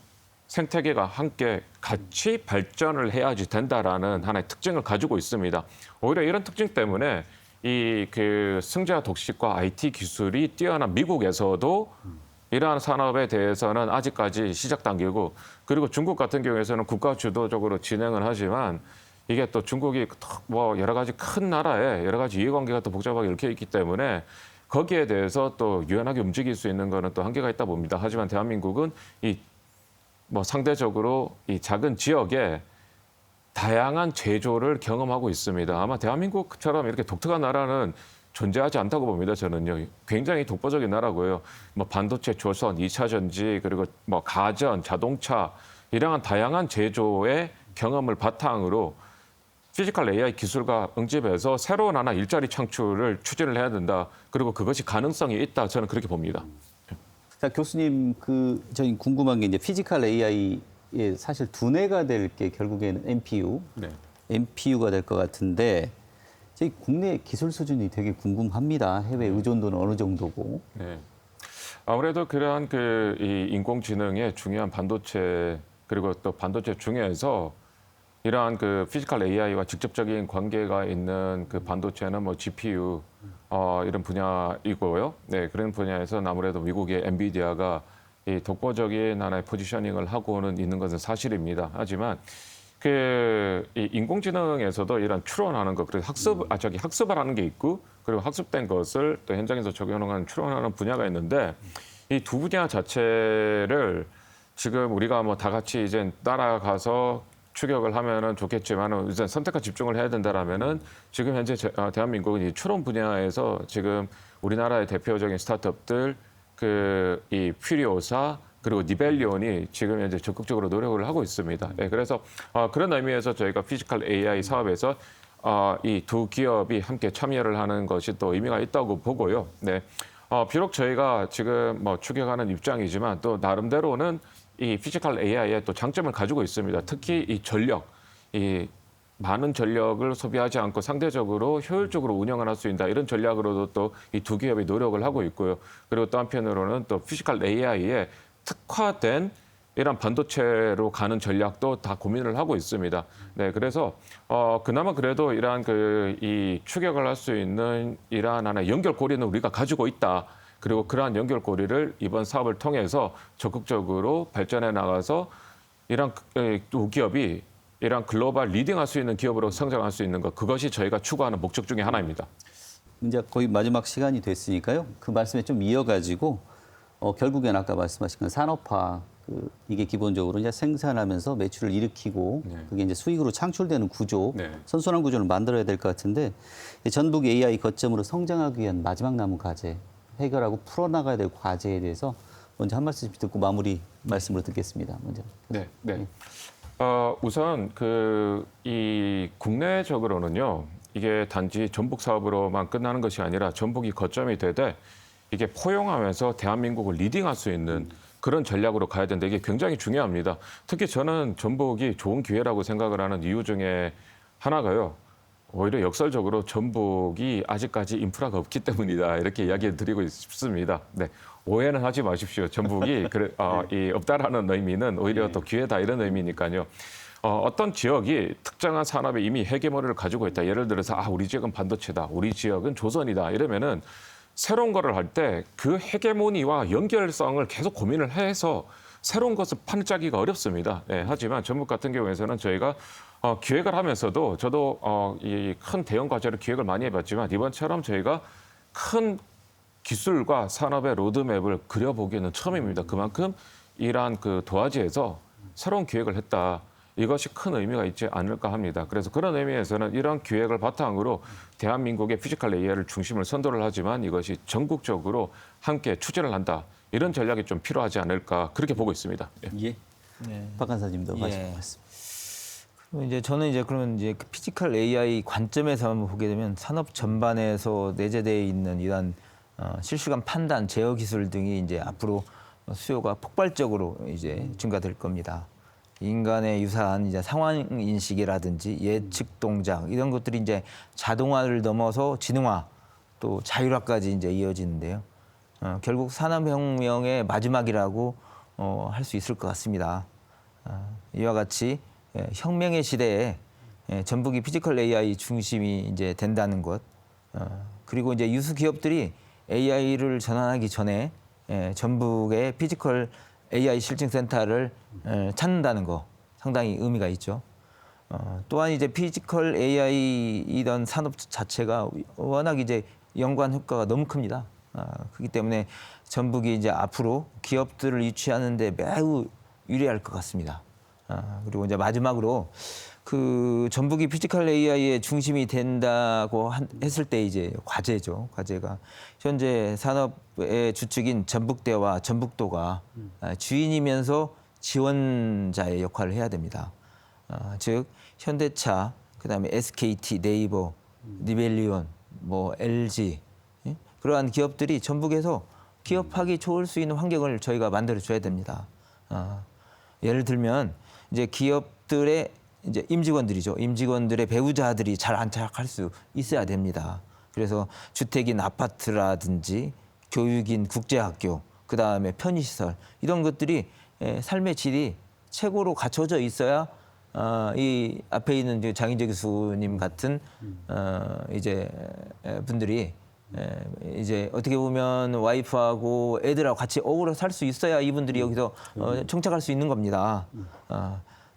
생태계가 함께 같이 발전을 해야지 된다라는 하나의 특징을 가지고 있습니다. 오히려 이런 특징 때문에 이 승자 독식과 IT 기술이 뛰어난 미국에서도 이러한 산업에 대해서는 아직까지 시작 단계고 그리고 중국 같은 경우에서는 국가 주도적으로 진행을 하지만 이게 또 중국이 뭐 여러 가지 큰 나라에 여러 가지 이해관계가 또 복잡하게 얽혀 있기 때문에 거기에 대해서 또 유연하게 움직일 수 있는 거는 또 한계가 있다 봅니다. 하지만 대한민국은 뭐 상대적으로 이 작은 지역에 다양한 제조를 경험하고 있습니다. 아마 대한민국처럼 이렇게 독특한 나라는 존재하지 않다고 봅니다. 저는요. 굉장히 독보적인 나라고요. 뭐 반도체, 조선, 2차 전지 그리고 뭐 가전, 자동차 이러한 다양한 제조의 경험을 바탕으로 피지컬 AI 기술과 응집해서 새로운 하나 일자리 창출을 추진을 해야 된다. 그리고 그것이 가능성이 있다. 저는 그렇게 봅니다.
자, 교수님, 저희 궁금한 게 이제 피지컬 AI의 사실 두뇌가 될 게 결국에는 NPU,
네.
NPU가 될 것 같은데 저희 국내 기술 수준이 되게 궁금합니다. 해외 의존도는 어느 정도고.
네. 아무래도 그러한 이 인공지능의 중요한 반도체 그리고 또 반도체 중에서 이러한 피지컬 AI와 직접적인 관계가 있는 그 반도체는 뭐 GPU 이런 분야이고요. 네, 그런 분야에서는 아무래도 미국의 엔비디아가 이 독보적인 하나의 포지셔닝을 하고는 있는 것은 사실입니다. 하지만 이 인공지능에서도 이런 추론하는 것, 그리고 학습을 하는 게 있고, 그리고 학습된 것을 또 현장에서 적용하는 추론하는 분야가 있는데 이 두 분야 자체를 지금 우리가 뭐 다 같이 이제 따라가서 추격을 하면은 좋겠지만 우선 선택과 집중을 해야 된다라면은 지금 현재 대한민국은 이 추론 분야에서 지금 우리나라의 대표적인 스타트업들 이 퓨리오사 그리고 니벨리온이 지금 현재 적극적으로 노력을 하고 있습니다. 네, 그래서 그런 의미에서 저희가 피지컬 AI 사업에서 이 두 기업이 함께 참여를 하는 것이 또 의미가 있다고 보고요. 네. 비록 저희가 지금 뭐 추격하는 입장이지만 또 나름대로는 이 피지컬 AI의 또 장점을 가지고 있습니다. 특히 이 전력, 이 많은 전력을 소비하지 않고 상대적으로 효율적으로 운영을 할 수 있다. 이런 전략으로도 또 이 두 기업이 노력을 하고 있고요. 그리고 또 한편으로는 또 피지컬 AI에 특화된 이런 반도체로 가는 전략도 다 고민을 하고 있습니다. 네, 그래서 그나마 그래도 이러한 이 추격을 할 수 있는 이러한 하나의 연결고리는 우리가 가지고 있다. 그리고 그러한 연결고리를 이번 사업을 통해서 적극적으로 발전해 나가서 이런 두 기업이 이런 글로벌 리딩할 수 있는 기업으로 성장할 수 있는 것, 그것이 저희가 추구하는 목적 중에 하나입니다.
이제 거의 마지막 시간이 됐으니까요. 그 말씀에 좀 이어가지고 결국엔 아까 말씀하신 건 산업화, 이게 기본적으로 이제 생산하면서 매출을 일으키고 그게 이제 수익으로 창출되는 구조, 선순환 구조를 만들어야 될 것 같은데 전북 AI 거점으로 성장하기 위한 마지막 남은 과제, 해결하고 풀어나가야 될 과제에 대해서 먼저 한 말씀 듣고 마무리 말씀으로 듣겠습니다. 먼저.
네. 우선 이 국내적으로는요, 이게 단지 전북 사업으로만 끝나는 것이 아니라 전북이 거점이 되되 이게 포용하면서 대한민국을 리딩할 수 있는 그런 전략으로 가야 되는데 이게 굉장히 중요합니다. 특히 저는 전북이 좋은 기회라고 생각을 하는 이유 중에 하나가요. 오히려 역설적으로 전북이 아직까지 인프라가 없기 때문이다. 이렇게 이야기 드리고 싶습니다. 네. 오해는 하지 마십시오. 전북이 이 없다라는 의미는 오히려 더 기회다 이런 의미니까요. 어떤 지역이 특정한 산업에 이미 헤게모니를 가지고 있다. 예를 들어서 우리 지역은 반도체다. 우리 지역은 조선이다. 이러면은 새로운 거를 할 때 그 헤게모니와 연결성을 계속 고민을 해서 새로운 것을 판짜기가 어렵습니다. 네, 하지만 전북 같은 경우에는 저희가 기획을 하면서도 저도 이 큰 대형 과제를 기획을 많이 해봤지만 이번처럼 저희가 큰 기술과 산업의 로드맵을 그려보기에는 처음입니다. 그만큼 이러한 도화지에서 새로운 기획을 했다. 이것이 큰 의미가 있지 않을까 합니다. 그래서 그런 의미에서는 이런 기획을 바탕으로 대한민국의 피지컬 AI를 중심을 선도를 하지만 이것이 전국적으로 함께 추진을 한다. 이런 전략이 좀 필요하지 않을까 그렇게 보고 있습니다.
예. 박 간사님도 마지막 말씀.
이제 저는 그러면 그 피지컬 AI 관점에서 한번 보게 되면 산업 전반에서 내재되어 있는 이러한 실시간 판단, 제어 기술 등이 이제 앞으로 수요가 폭발적으로 이제 증가될 겁니다. 인간의 유사한 이제 상황 인식이라든지 예측 동작 이런 것들이 이제 자동화를 넘어서 지능화 또 자율화까지 이제 이어지는데요. 결국 산업혁명의 마지막이라고 할 수 있을 것 같습니다. 이와 같이 혁명의 시대에 전북이 피지컬 AI 중심이 이제 된다는 것, 그리고 이제 유수 기업들이 AI를 전환하기 전에 전북의 피지컬 AI 실증센터를 찾는다는 거 상당히 의미가 있죠. 또한 이제 피지컬 AI 이런 산업 자체가 워낙 이제 연관 효과가 너무 큽니다. 그렇기 때문에 전북이 이제 앞으로 기업들을 유치하는데 매우 유리할 것 같습니다. 그리고 이제 마지막으로 전북이 피지컬 AI의 중심이 된다고 했을 때 이제 과제죠. 과제가 현재 산업의 주축인 전북대와 전북도가 주인이면서 지원자의 역할을 해야 됩니다. 즉 현대차, 그다음에 SKT, 네이버, 리벨리온, LG 그러한 기업들이 전북에서 기업하기 좋을 수 있는 환경을 저희가 만들어 줘야 됩니다. 예를 들면 이제 기업들의 이제 임직원들이죠. 임직원들의 배우자들이 잘 안착할 수 있어야 됩니다. 그래서 주택인 아파트라든지 교육인 국제학교, 그다음에 편의시설 이런 것들이 삶의 질이 최고로 갖춰져 있어야 이 앞에 있는 장인재 교수님 같은 이제 분들이 이제 어떻게 보면 와이프하고 애들하고 같이 어우러 살 수 있어야 이분들이 여기서 정착할 수 있는 겁니다.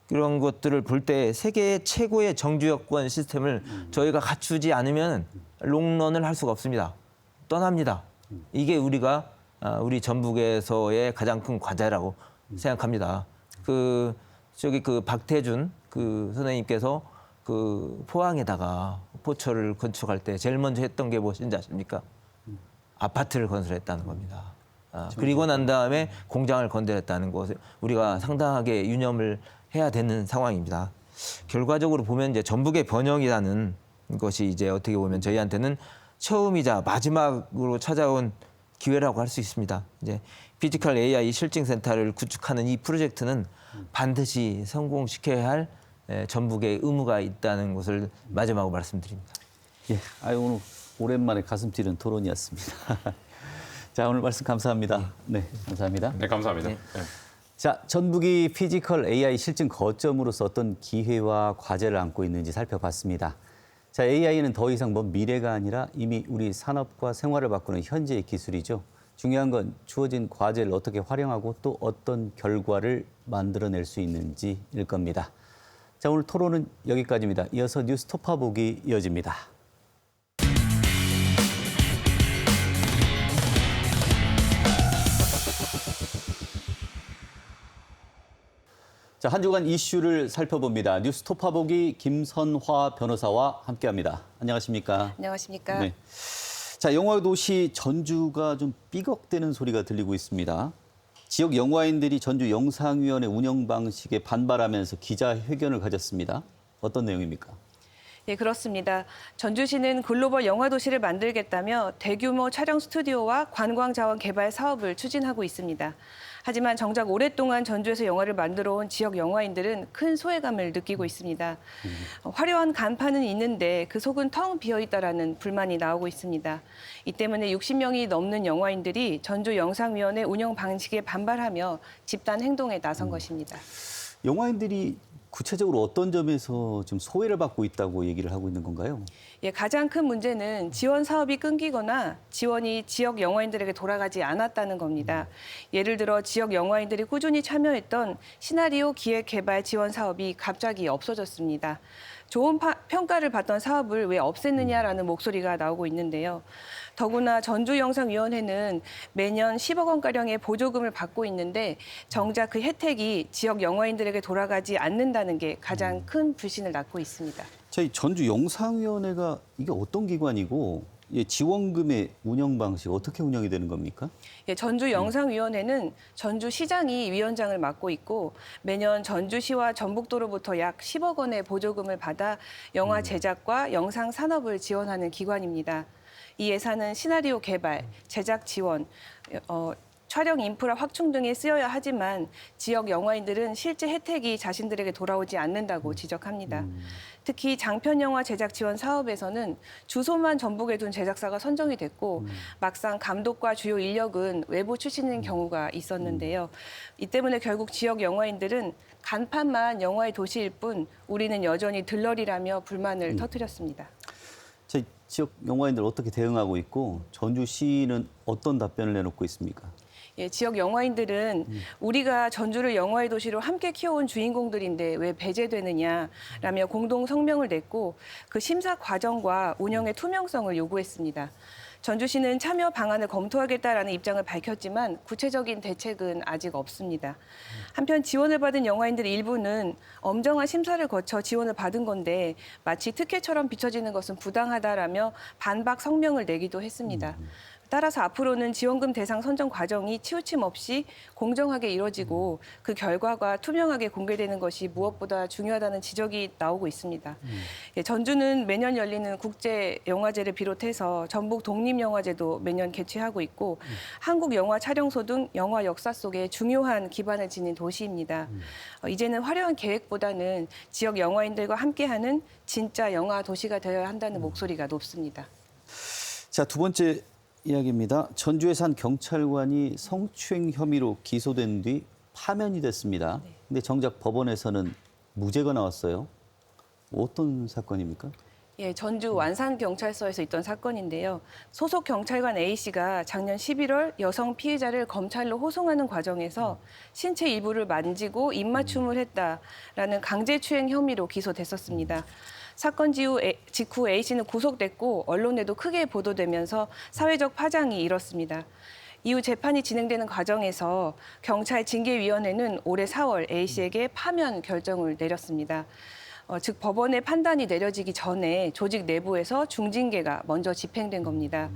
그런 것들을 볼 때 세계 최고의 정주 여건 시스템을 저희가 갖추지 않으면 롱런을 할 수가 없습니다. 떠납니다. 이게 우리 전북에서의 가장 큰 과제라고 생각합니다. 박태준 선생님께서 포항에다가 포철을 건축할 때 제일 먼저 했던 게 무엇인지 아십니까? 아파트를 건설했다는 겁니다. 그리고 난 다음에 공장을 건설했다는 것을 우리가 상당하게 유념을 해야 되는 상황입니다. 결과적으로 보면 이제 전북의 번영이라는 것이 이제 어떻게 보면 저희한테는 처음이자 마지막으로 찾아온 기회라고 할 수 있습니다. 이제 피지컬 AI 실증센터를 구축하는 이 프로젝트는 반드시 성공시켜야 할 전북의 의무가 있다는 것을 마지막으로 말씀드립니다.
예, 오늘 오랜만에 가슴 뛰는 토론이었습니다. 자, 오늘 말씀 감사합니다. 네, 감사합니다.
네, 감사합니다.
네.
네.
자, 전북이 피지컬 AI 실증 거점으로서 어떤 기회와 과제를 안고 있는지 살펴봤습니다. 자, AI는 더 이상 먼 미래가 아니라 이미 우리 산업과 생활을 바꾸는 현재의 기술이죠. 중요한 건 주어진 과제를 어떻게 활용하고 또 어떤 결과를 만들어낼 수 있는지일 겁니다. 자, 오늘 토론은 여기까지입니다. 이어서 뉴스 토파 보기 이어집니다. 자, 한 주간 이슈를 살펴봅니다. 뉴스 토파보기 김선화 변호사와 함께합니다. 안녕하십니까?
안녕하십니까?
네. 자, 영화 도시 전주가 좀 삐걱대는 소리가 들리고 있습니다. 지역 영화인들이 전주 영상위원회 운영 방식에 반발하면서 기자회견을 가졌습니다. 어떤 내용입니까?
네, 그렇습니다. 전주시는 글로벌 영화 도시를 만들겠다며 대규모 촬영 스튜디오와 관광 자원 개발 사업을 추진하고 있습니다. 하지만 정작 오랫동안 전주에서 영화를 만들어 온 지역 영화인들은 큰 소외감을 느끼고 있습니다. 화려한 간판은 있는데 그 속은 텅 비어 있다라는 불만이 나오고 있습니다. 이 때문에 60명이 넘는 영화인들이 전주 영상위원회 운영 방식에 반발하며 집단 행동에 나선 것입니다.
영화인들이 구체적으로 어떤 점에서 좀 소외를 받고 있다고 얘기를 하고 있는 건가요?
예, 가장 큰 문제는 지원 사업이 끊기거나 지원이 지역 영화인들에게 돌아가지 않았다는 겁니다. 예를 들어 지역 영화인들이 꾸준히 참여했던 시나리오 기획 개발 지원 사업이 갑자기 없어졌습니다. 좋은 평가를 받던 사업을 왜 없앴느냐라는 목소리가 나오고 있는데요. 더구나 전주영상위원회는 매년 10억 원가량의 보조금을 받고 있는데 정작 그 혜택이 지역 영화인들에게 돌아가지 않는다는 게 가장 큰 불신을 낳고 있습니다.
저희 전주영상위원회가 이게 어떤 기관이고 지원금의 운영 방식 어떻게 운영이 되는 겁니까?
예, 전주영상위원회는 전주시장이 위원장을 맡고 있고 매년 전주시와 전북도로부터 약 10억 원의 보조금을 받아 영화 제작과 영상 산업을 지원하는 기관입니다. 이 예산은 시나리오 개발, 제작 지원, 촬영 인프라 확충 등에 쓰여야 하지만 지역 영화인들은 실제 혜택이 자신들에게 돌아오지 않는다고 지적합니다. 특히 장편 영화 제작 지원 사업에서는 주소만 전북에 둔 제작사가 선정이 됐고 막상 감독과 주요 인력은 외부 출신인 경우가 있었는데요. 이 때문에 결국 지역 영화인들은 간판만 영화의 도시일 뿐 우리는 여전히 들러리라며 불만을 터뜨렸습니다.
저희 지역 영화인들 어떻게 대응하고 있고 전주시는 어떤 답변을 내놓고 있습니까?
예, 지역 영화인들은 우리가 전주를 영화의 도시로 함께 키워온 주인공들인데 왜 배제되느냐라며 공동 성명을 냈고 그 심사 과정과 운영의 투명성을 요구했습니다. 전주시는 참여 방안을 검토하겠다라는 입장을 밝혔지만 구체적인 대책은 아직 없습니다. 한편 지원을 받은 영화인들의 일부는 엄정한 심사를 거쳐 지원을 받은 건데 마치 특혜처럼 비춰지는 것은 부당하다라며 반박 성명을 내기도 했습니다. 따라서 앞으로는 지원금 대상 선정 과정이 치우침 없이 공정하게 이루어지고 그 결과가 투명하게 공개되는 것이 무엇보다 중요하다는 지적이 나오고 있습니다. 예, 전주는 매년 열리는 국제영화제를 비롯해서 전북 독립영화제도 매년 개최하고 있고 한국영화촬영소 등 영화 역사 속에 중요한 기반을 지닌 도시입니다. 이제는 화려한 계획보다는 지역 영화인들과 함께하는 진짜 영화 도시가 되어야 한다는 목소리가 높습니다.
자, 두 번째 이야기입니다. 전주에서 한 경찰관이 성추행 혐의로 기소된 뒤 파면이 됐습니다. 근데 정작 법원에서는 무죄가 나왔어요. 어떤 사건입니까?
예, 전주 완산경찰서에서 있던 사건인데요. 소속 경찰관 A씨가 작년 11월 여성 피해자를 검찰로 호송하는 과정에서 신체 일부를 만지고 입맞춤을 했다라는 강제추행 혐의로 기소됐었습니다. 사건 직후 A씨는 구속됐고 언론에도 크게 보도되면서 사회적 파장이 일었습니다. 이후 재판이 진행되는 과정에서 경찰 징계위원회는 올해 4월 A씨에게 파면 결정을 내렸습니다. 즉 법원의 판단이 내려지기 전에 조직 내부에서 중징계가 먼저 집행된 겁니다.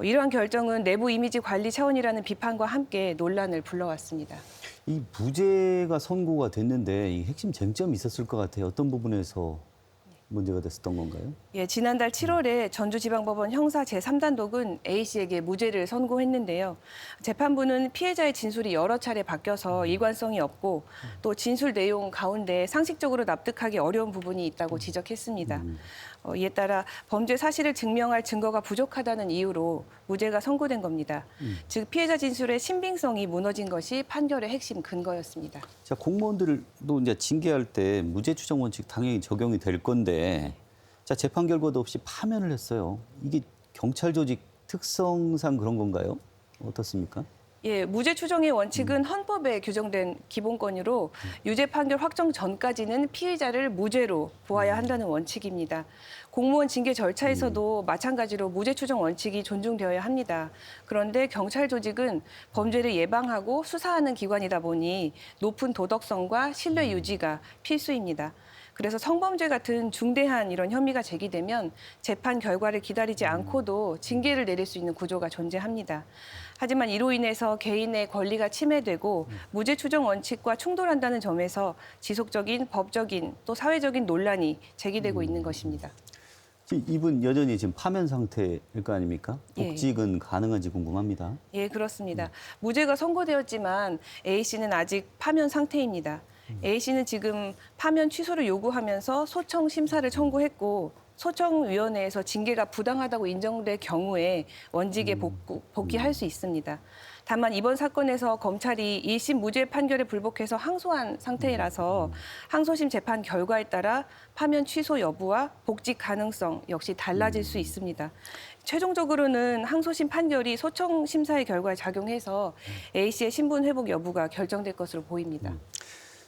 이러한 결정은 내부 이미지 관리 차원이라는 비판과 함께 논란을 불러왔습니다.
이 무죄가 선고가 됐는데 이 핵심 쟁점이 있었을 것 같아요. 어떤 부분에서 문제가 됐었던 건가요?
예, 지난달 7월에 전주지방법원 형사 제3단독은 A씨에게 무죄를 선고했는데요. 재판부는 피해자의 진술이 여러 차례 바뀌어서 일관성이 없고 또 진술 내용 가운데 상식적으로 납득하기 어려운 부분이 있다고 지적했습니다. 이에 따라 범죄 사실을 증명할 증거가 부족하다는 이유로 무죄가 선고된 겁니다. 즉 피해자 진술의 신빙성이 무너진 것이 판결의 핵심 근거였습니다.
자, 공무원들도 이제 징계할 때 무죄 추정 원칙 당연히 적용이 될 건데, 자, 재판 결과도 없이 파면을 했어요. 이게 경찰 조직 특성상 그런 건가요? 어떻습니까?
예, 무죄 추정의 원칙은 헌법에 규정된 기본권으로 유죄 판결 확정 전까지는 피의자를 무죄로 보아야 한다는 원칙입니다. 공무원 징계 절차에서도 마찬가지로 무죄 추정 원칙이 존중되어야 합니다. 그런데 경찰 조직은 범죄를 예방하고 수사하는 기관이다 보니 높은 도덕성과 신뢰 유지가 필수입니다. 그래서 성범죄 같은 중대한 이런 혐의가 제기되면 재판 결과를 기다리지 않고도 징계를 내릴 수 있는 구조가 존재합니다. 하지만 이로 인해서 개인의 권리가 침해되고 무죄 추정 원칙과 충돌한다는 점에서 지속적인 법적인 또 사회적인 논란이 제기되고 있는 것입니다.
이분 여전히 지금 파면 상태일 거 아닙니까?
예.
복직은 가능한지 궁금합니다.
예, 그렇습니다. 무죄가 선고되었지만 A씨는 아직 파면 상태입니다. A씨는 지금 파면 취소를 요구하면서 소청 심사를 청구했고 소청위원회에서 징계가 부당하다고 인정될 경우에 원직에 복귀할 수 있습니다. 다만 이번 사건에서 검찰이 1심 무죄 판결에 불복해서 항소한 상태라서 항소심 재판 결과에 따라 파면 취소 여부와 복직 가능성 역시 달라질 수 있습니다. 최종적으로는 항소심 판결이 소청 심사의 결과에 작용해서 A씨의 신분 회복 여부가 결정될 것으로 보입니다.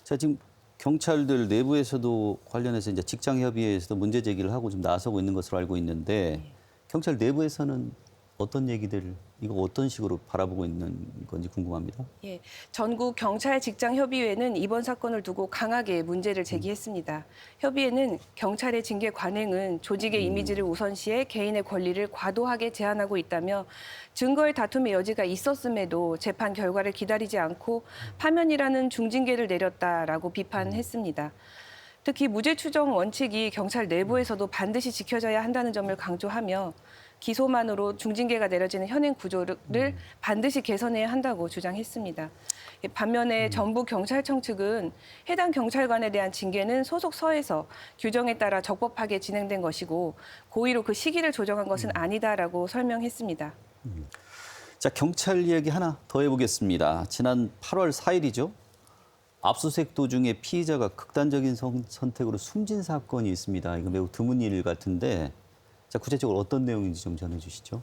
자, 지금 경찰들 내부에서도 관련해서 이제 직장 협의회에서도 문제 제기를 하고 좀 나서고 있는 것으로 알고 있는데 경찰 내부에서는 어떤 얘기들, 이거 어떤 식으로 바라보고 있는 건지 궁금합니다.
예, 전국 경찰 직장 협의회는 이번 사건을 두고 강하게 문제를 제기했습니다. 협의회는 경찰의 징계 관행은 조직의 이미지를 우선시해 개인의 권리를 과도하게 제한하고 있다며 증거의 다툼의 여지가 있었음에도 재판 결과를 기다리지 않고 파면이라는 중징계를 내렸다라고 비판했습니다. 특히 무죄 추정 원칙이 경찰 내부에서도 반드시 지켜져야 한다는 점을 강조하며 기소만으로 중징계가 내려지는 현행 구조를 반드시 개선해야 한다고 주장했습니다. 반면에 전북경찰청 측은 해당 경찰관에 대한 징계는 소속서에서 규정에 따라 적법하게 진행된 것이고 고의로 그 시기를 조정한 것은 아니다라고 설명했습니다.
자, 경찰 이야기 하나 더 해보겠습니다. 지난 8월 4일이죠. 압수수색 도중에 피의자가 극단적인 선택으로 숨진 사건이 있습니다. 이거 매우 드문 일 같은데, 자, 구체적으로 어떤 내용인지 좀 전해주시죠.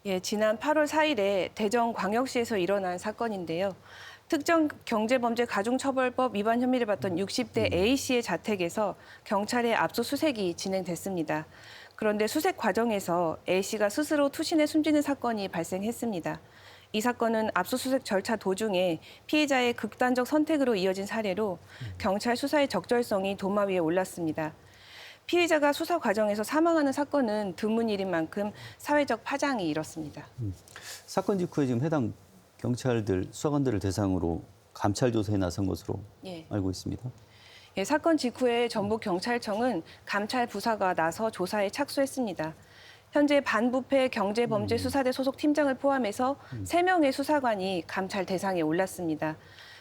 예, 지난 8월 4일에 대전광역시에서 일어난 사건인데요. 특정 경제범죄 가중처벌법 위반 혐의를 받던 60대 A씨의 자택에서 경찰의 압수수색이 진행됐습니다. 그런데 수색 과정에서 A씨가 스스로 투신해 숨지는 사건이 발생했습니다. 이 사건은 압수수색 절차 도중에 피해자의 극단적 선택으로 이어진 사례로 경찰 수사의 적절성이 도마 위에 올랐습니다. 피해자가 수사 과정에서 사망하는 사건은 드문 일인 만큼 사회적 파장이 일었습니다.
사건 직후에 지금 해당 경찰들, 수사관들을 대상으로 감찰 조사에 나선 것으로 알고 있습니다.
예, 사건 직후에 전북경찰청은 감찰 부사가 나서 조사에 착수했습니다. 현재 반부패 경제범죄수사대 소속 팀장을 포함해서 3명의 수사관이 감찰 대상에 올랐습니다.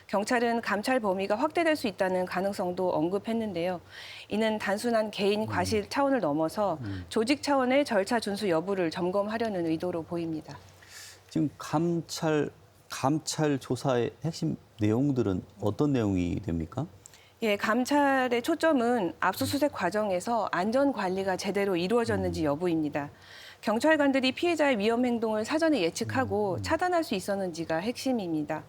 경찰은 감찰 범위가 확대될 수 있다는 가능성도 언급했는데요. 이는 단순한 개인 과실 차원을 넘어서 조직 차원의 절차 준수 여부를 점검하려는 의도로 보입니다.
지금 감찰 조사의 핵심 내용들은 어떤 내용이 됩니까?
예, 감찰의 초점은 압수수색 과정에서 안전 관리가 제대로 이루어졌는지 여부입니다. 경찰관들이 피해자의 위험 행동을 사전에 예측하고 차단할 수 있었는지가 핵심입니다.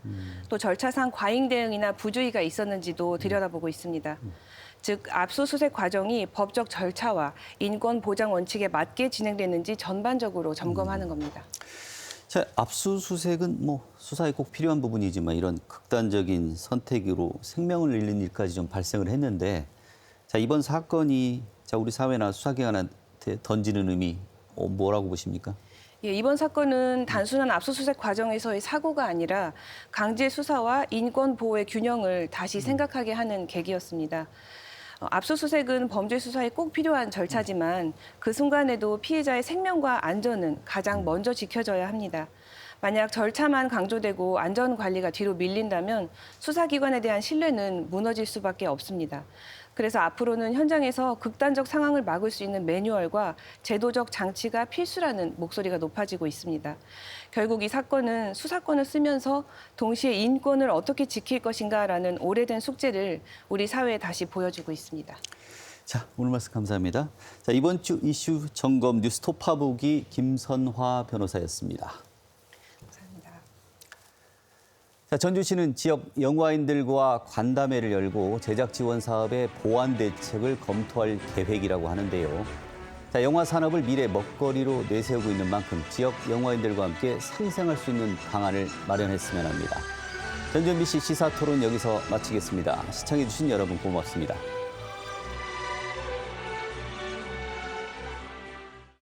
또 절차상 과잉 대응이나 부주의가 있었는지도 들여다보고 있습니다. 즉 압수수색 과정이 법적 절차와 인권 보장 원칙에 맞게 진행됐는지 전반적으로 점검하는 겁니다.
자, 압수수색은 뭐 수사에 꼭 필요한 부분이지만 이런 극단적인 선택으로 생명을 잃는 일까지 좀 발생을 했는데, 자, 이번 사건이 자, 우리 사회나 수사기관한테 던지는 의미 뭐라고 보십니까?
예, 이번 사건은 단순한 압수수색 과정에서의 사고가 아니라 강제 수사와 인권 보호의 균형을 다시 생각하게 하는 계기였습니다. 압수수색은 범죄 수사에 꼭 필요한 절차지만 그 순간에도 피해자의 생명과 안전은 가장 먼저 지켜져야 합니다. 만약 절차만 강조되고 안전 관리가 뒤로 밀린다면 수사기관에 대한 신뢰는 무너질 수밖에 없습니다. 그래서 앞으로는 현장에서 극단적 상황을 막을 수 있는 매뉴얼과 제도적 장치가 필수라는 목소리가 높아지고 있습니다. 결국 이 사건은 수사권을 쓰면서 동시에 인권을 어떻게 지킬 것인가라는 오래된 숙제를 우리 사회에 다시 보여주고 있습니다.
자, 오늘 말씀 감사합니다. 자, 이번 주 이슈 점검 뉴스 톱파보기 김선화 변호사였습니다.
감사합니다.
자, 전주시는 지역 영화인들과 간담회를 열고 제작 지원 사업의 보완 대책을 검토할 계획이라고 하는데요. 자, 영화 산업을 미래 먹거리로 내세우고 있는 만큼 지역 영화인들과 함께 상생할 수 있는 방안을 마련했으면 합니다. 전주 MBC 시사토론 여기서 마치겠습니다. 시청해주신 여러분 고맙습니다.